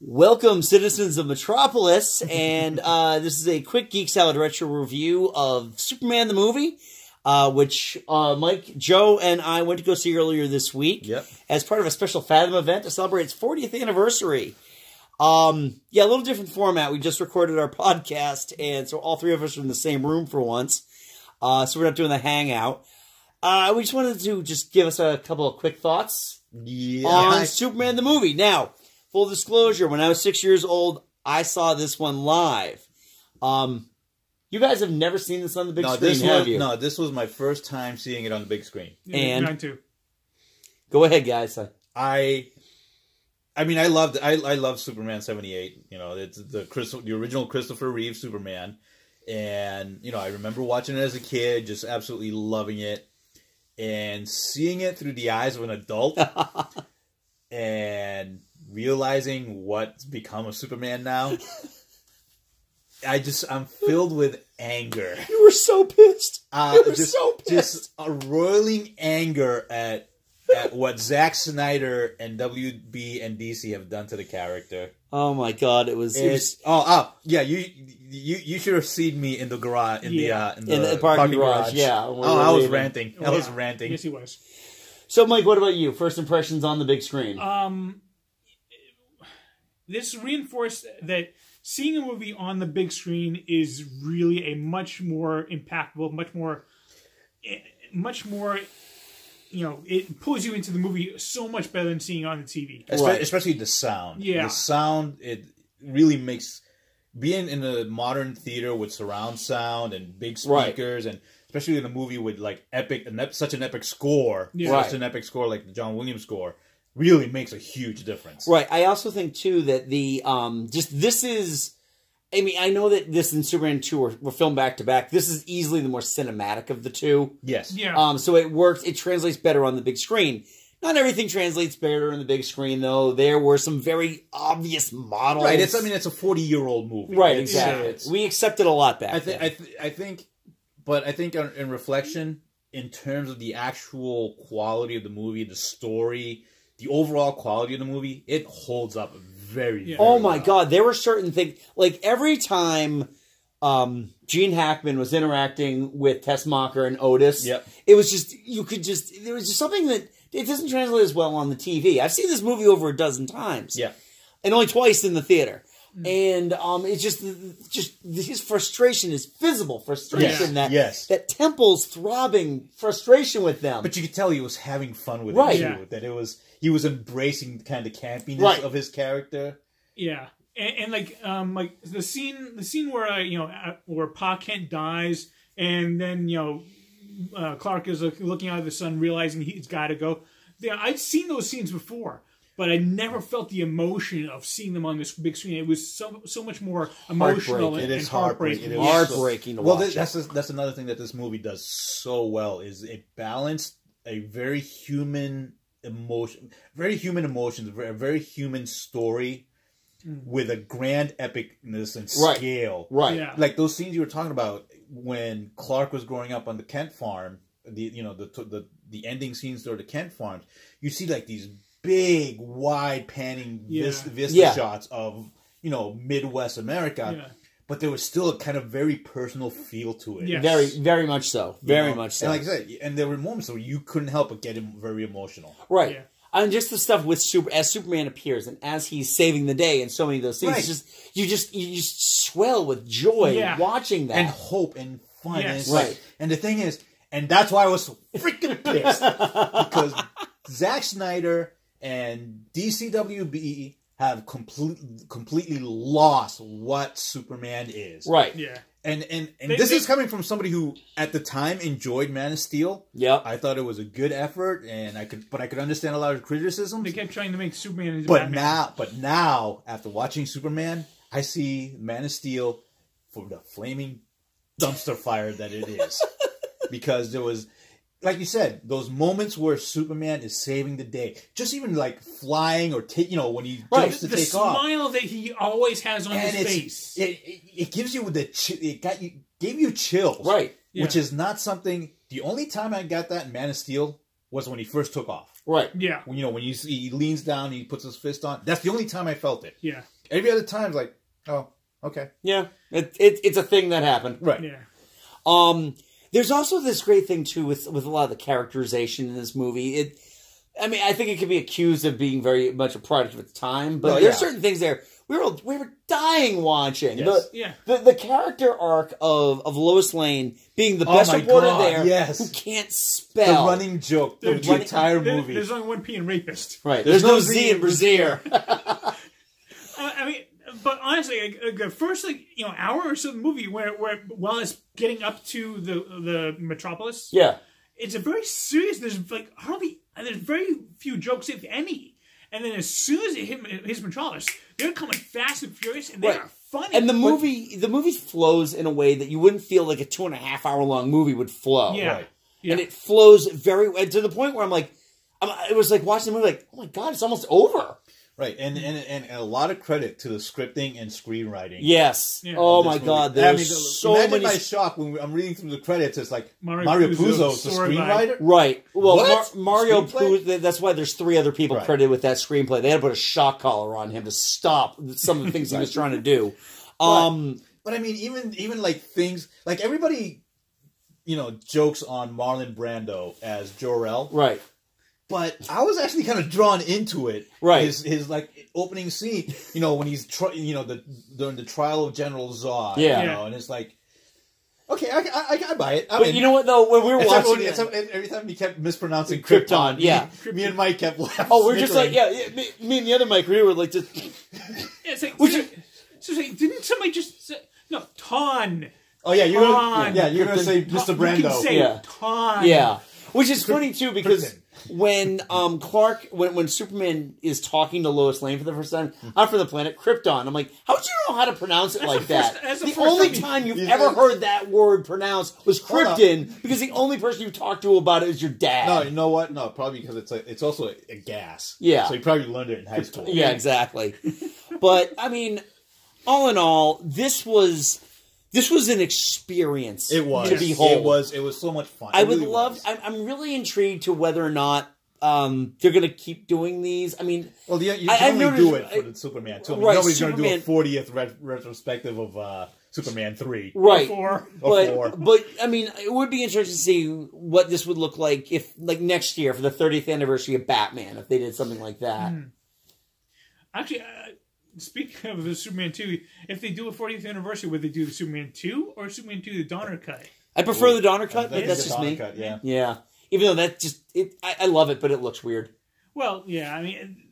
Welcome, citizens of Metropolis, and this is a quick Geek Salad Retro review of Superman the movie, which Mike, Joe, and I went to go see earlier this week as part of a special Fathom event to celebrate its 40th anniversary. Yeah, a little different format. We just recorded our podcast, and so all three of us are in the same room for once, so we're not doing the hangout. We just wanted to give us a couple of quick thoughts on Superman the movie. Now, full disclosure, when I was 6 years old, I saw this one live. You guys have never seen this on the big screen, have you? No, this was my first time seeing it on the big screen. And mine too. Go ahead, guys. I mean, I loved Superman 78. You know, it's the original Christopher Reeve Superman, and you know, I remember watching it as a kid, just absolutely loving it, and seeing it through the eyes of an adult, and realizing what's become of Superman now. I'm filled with anger. You were so pissed. You were so pissed. Just a roiling anger at what Zack Snyder and WB and DC have done to the character. Oh my God! It was yeah. You should have seen me in the garage in the parking garage. Yeah. I was ranting. I was ranting. Yes, he was. So, Mike, what about you? First impressions on the big screen? This reinforced that seeing a movie on the big screen is really a much more impactful, much more. You know, it pulls you into the movie so much better than seeing it on the TV. Especially the sound. Yeah. The sound, it really makes... Being in a modern theater with surround sound and big speakers, and especially in a movie with like such an epic score, such an epic score like the John Williams score, really makes a huge difference. Right. I also think, too, that the... this is... I mean, I know that this and Superman 2 were filmed back-to-back. This is easily the more cinematic of the two. Yes. Yeah. So it works. It translates better on the big screen. Not everything translates better on the big screen, though. There were some very obvious models. Right. It's a 40-year-old movie. Right, exactly. We accepted a lot back then. I think in reflection, in terms of the actual quality of the movie, the story, the overall quality of the movie, it holds up very Oh my God, there were certain things, like every time Gene Hackman was interacting with Tessmacher and Otis, it was just, there was just something that, it doesn't translate as well on the TV. I've seen this movie over a dozen times. Yeah. And only twice in the theater. And it's just his frustration is visible frustration. That Temple's throbbing frustration with them. But you could tell he was having fun with it too. That he was embracing kind of campiness of his character. Yeah, and like the scene where where Pa Kent dies, and then Clark is looking out of the sun, realizing he's got to go. Yeah, I'd seen those scenes before, but I never felt the emotion of seeing them on this big screen. It was so much more emotional and heartbreaking. It is heartbreaking to watch. Well, that's another thing that this movie does so well, is it balanced a very human emotions, a very human story with a grand epicness and scale. Right. Yeah. Like those scenes you were talking about when Clark was growing up on the Kent farm, the ending scenes toward the Kent farms, you see like these big, wide panning vista shots of, Midwest America. Yeah. But there was still a kind of very personal feel to it. Yes. Very, very much so. Very much so. And like I said, and there were moments where you couldn't help but get very emotional. Right. Yeah. And just the stuff with as Superman appears and as he's saving the day and so many of those things, you just swell with joy watching that. And hope and fun. Yes. And the thing is, and that's why I was so freaking pissed. Because Zack Snyder and DCWB have completely lost what Superman is. Right. Yeah. And this is coming from somebody who at the time enjoyed Man of Steel. Yeah. I thought it was a good effort, and I could understand a lot of criticisms. They kept trying to make Superman into Batman. But now after watching Superman, I see Man of Steel for the flaming dumpster fire that it is. Because there was, like you said, those moments where Superman is saving the day. Just even like flying or when he jumps to take off. The smile that he always has on his face. It gives you gave you chills. Right. Which is not something, the only time I got that in Man of Steel was when he first took off. Right. Yeah. When, when you see he leans down and he puts his fist on. That's the only time I felt it. Yeah. Every other time, it's like, oh, okay. Yeah. It's a thing that happened. Right. Yeah. There's also this great thing, too, with a lot of the characterization in this movie. I think it could be accused of being very much a product of its time, but there's certain things there we were dying watching. Yes. The character arc of Lois Lane being the best reporter there who can't spell. The running joke of the entire movie. There's only one P in rapist. Right. There's no Z in Brazier. But honestly, the first hour or so of the movie, where while it's getting up to the Metropolis, it's a very serious. There's there's very few jokes, if any. And then as soon as it hits Metropolis, they're coming fast and furious, and they are funny. And the movie flows in a way that you wouldn't feel like a 2.5 hour long movie would flow. Yeah. Right. Yeah. And it flows to the point where I'm like, it was like watching the movie, like, oh my god, it's almost over. Right, and a lot of credit to the scripting and screenwriting. Yes. Yeah. Oh my god, there's so many. Imagine my shock when I'm reading through the credits. It's like Mario Puzo's the screenwriter. Right. Well, What? Mario Puzo. That's why there's 3 other people credited with that screenplay. They had to put a shock collar on him to stop some of the things he was trying to do. But I mean, even like things like everybody, jokes on Marlon Brando as Jor-El. Right. But I was actually kind of drawn into it. Right. His like opening scene, when he's during the trial of General Zod. Yeah. And it's like, okay, I buy it. But you know what though, when we were watching every time he kept mispronouncing Krypton, me and Mike kept laughing. Oh, we're just like me and the other Mike, we were like just. It's like, didn't somebody just say no Ton? Oh yeah, you're gonna say Mr. Brando. You can say Ton. Yeah, which is funny too because. When Clark, when Superman is talking to Lois Lane for the first time, I'm from the planet Krypton. I'm like, how would you know how to pronounce it like that? The only time you've ever heard that word pronounced was Krypton, because the only person you talk to about it is your dad. No, you know what? No, probably because it's also a gas. Yeah. So you probably learned it in high school. Yeah, exactly. But I mean, all in all, this was an experience. It was to behold. It was so much fun. I would love. I'm really intrigued to whether or not they're going to keep doing these. I mean, well, you can only do it for the Superman 2. I mean, nobody's going to do a 40th retrospective of Superman 3. Right. Or 4. But I mean, it would be interesting to see what this would look like if, like, next year for the 30th anniversary of Batman, if they did something like that. Actually, speaking of the Superman 2, if they do a 40th anniversary, would they do the Superman 2 or Superman 2 the Donner cut? I prefer the Donner cut, but that's just me. Cut, yeah. Yeah. Even though that just I love it, but it looks weird. Well, yeah, I mean,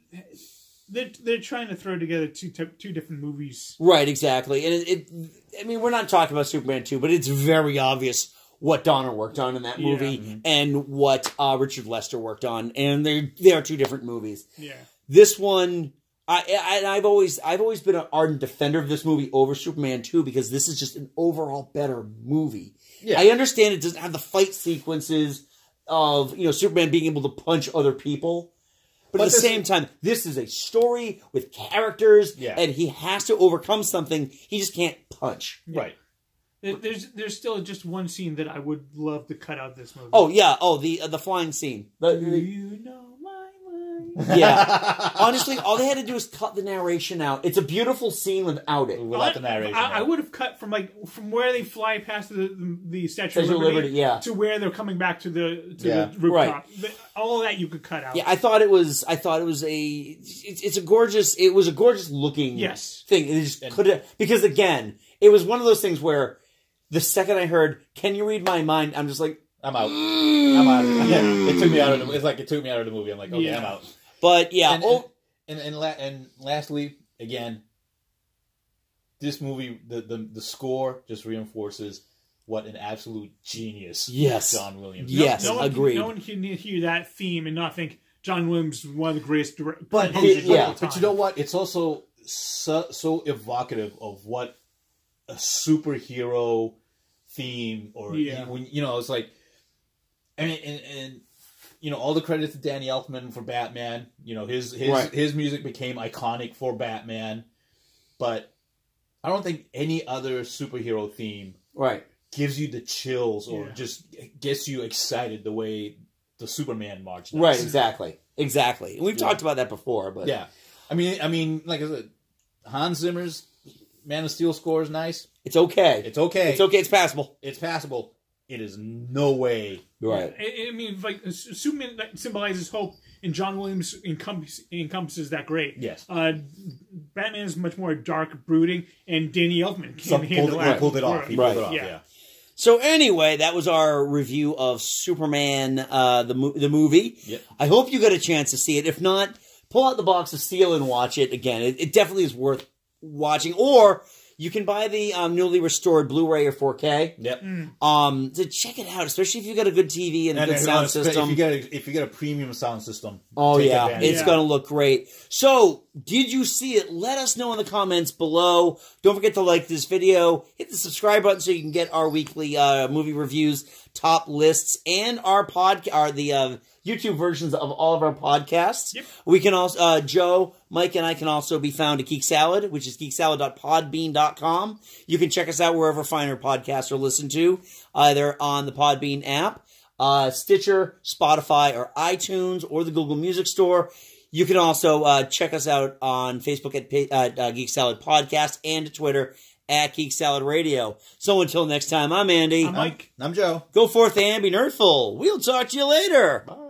they're trying to throw together two different movies. Right, exactly. And I mean, we're not talking about Superman 2, but it's very obvious what Donner worked on in that movie and what Richard Lester worked on, and they are 2 different movies. Yeah. This one, I've always been an ardent defender of this movie over Superman 2 because this is just an overall better movie. Yeah. I understand it doesn't have the fight sequences of Superman being able to punch other people, but at the same time, this is a story with characters, and he has to overcome something. He just can't punch. Right. There's still just one scene that I would love to cut out of this movie. Oh yeah, the flying scene. Do you know my mind? Yeah. Honestly, all they had to do is cut the narration out. It's a beautiful scene without it. Without the narration. I would have cut from where they fly past the Statue of Liberty to where they're coming back to the rooftop. Right. All of that you could cut out. Yeah, I thought it was a gorgeous looking thing. It just could have, because again, it was one of those things where the second I heard, "Can you read my mind?" I'm just like, I'm out. I'm out of it. Yeah, it took me out of the. It's like it took me out of the movie. I'm like, okay, I'm out. But yeah, and lastly, again, this movie, the score just reinforces what an absolute genius John Williams is. Yes, agreed. No one can hear that theme and not think John Williams is one of the greatest directors. But you know what? It's also so evocative of what a superhero theme when it's like, and all the credit to Danny Elfman for Batman. His music became iconic for Batman, but I don't think any other superhero theme gives you the chills or just gets you excited the way the Superman march does. Right, exactly. And we've talked about that before, but yeah. I mean, like I said, Hans Zimmer's Man of Steel score is nice. it's okay. It's okay. It's okay. It's passable. It's passable. It is no way. Right. I mean, like Superman that symbolizes hope, and John Williams encompasses that great. Yes. Batman is much more dark, brooding, and Danny Elfman pulled it off. He pulled it off. Yeah. So anyway, that was our review of Superman, the movie. Yep. I hope you got a chance to see it. If not, pull out the box of Steel and watch it again. It definitely is worth watching. Or you can buy the newly restored Blu-ray or 4K. Yep. To check it out, especially if you got a good TV and a good sound system. If you get a premium sound system. Oh yeah, it's going to look great. So, did you see it? Let us know in the comments below. Don't forget to like this video. Hit the subscribe button so you can get our weekly movie reviews, top lists, and our the YouTube versions of all of our podcasts. Yep. We can also, Joe, Mike, and I can also be found at Geek Salad, which is geeksalad.podbean.com. You can check us out wherever finer podcasts are listened to, either on the Podbean app, Stitcher, Spotify, or iTunes, or the Google Music Store. You can also check us out on Facebook at Geek Salad Podcast and Twitter at Geek Salad Radio. So until next time, I'm Andy. I'm Mike. I'm Joe. Go forth and be nerdful. We'll talk to you later. Bye.